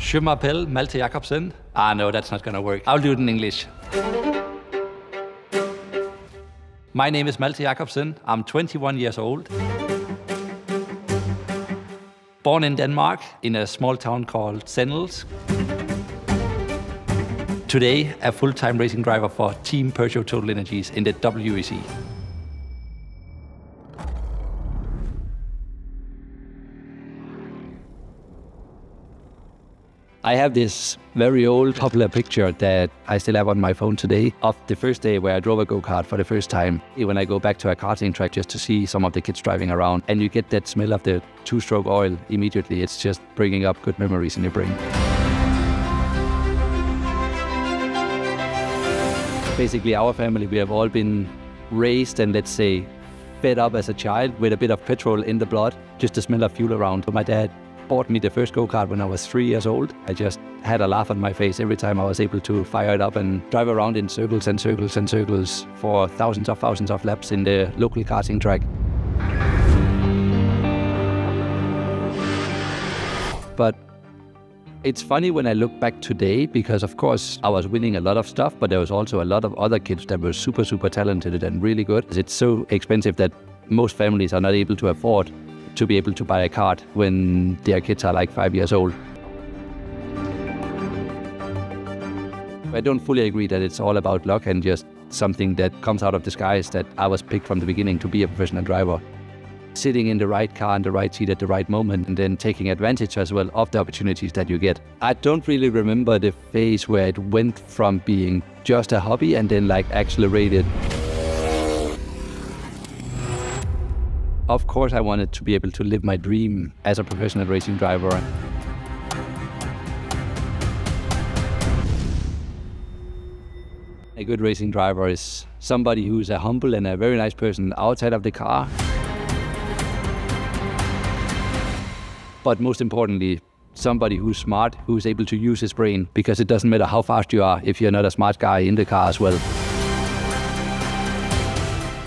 Je m'appelle Malthe Jakobsen. Ah, no, that's not gonna work. I'll do it in English. My name is Malthe Jakobsen. I'm 21 years old. Born in Denmark, in a small town called Sennels. Today, a full-time racing driver for Team Peugeot TotalEnergies in the WEC. I have this very old popular picture that I still have on my phone today of the first day where I drove a go-kart for the first time. When I go back to a karting track just to see some of the kids driving around, and you get that smell of the two-stroke oil immediately, it's just bringing up good memories in your brain. Basically, our family, we have all been raised and, let's say, fed up as a child with a bit of petrol in the blood, just the smell of fuel around. But my dad bought me the first go-kart when I was 3 years old. I just had a laugh on my face every time I was able to fire it up and drive around in circles and circles and circles for thousands of laps in the local karting track. But it's funny when I look back today, because of course I was winning a lot of stuff, but there was also a lot of other kids that were super talented and really good. It's so expensive that most families are not able to afford to be able to buy a kart when their kids are like 5 years old. I don't fully agree that it's all about luck and just something that comes out of the skies, that I was picked from the beginning to be a professional driver. Sitting in the right car in the right seat at the right moment, and then taking advantage as well of the opportunities that you get. I don't really remember the phase where it went from being just a hobby and then like accelerated. Of course, I wanted to be able to live my dream as a professional racing driver. A good racing driver is somebody who's a humble and a very nice person outside of the car. But most importantly, somebody who's smart, who's able to use his brain, because it doesn't matter how fast you are if you're not a smart guy in the car as well.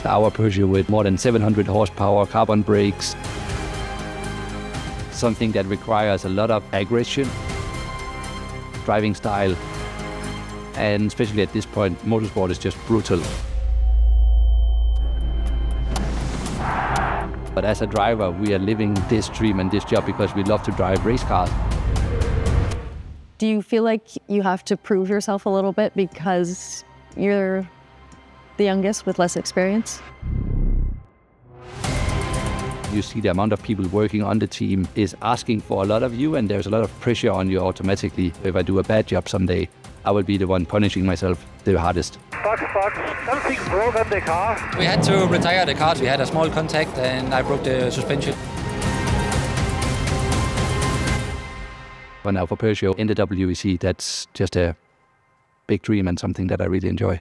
Our Peugeot with more than 700 horsepower, carbon brakes, something that requires a lot of aggression, driving style, and especially at this point, motorsport is just brutal. But as a driver, we are living this dream and this job because we love to drive race cars. Do you feel like you have to prove yourself a little bit because you're the youngest with less experience? You see the amount of people working on the team is asking for a lot of you, and there's a lot of pressure on you automatically. If I do a bad job someday, I will be the one punishing myself the hardest. Fox, something broke on the car. We had to retire the car. We had a small contact and I broke the suspension. But now for Peugeot in the WEC, that's just a big dream and something that I really enjoy.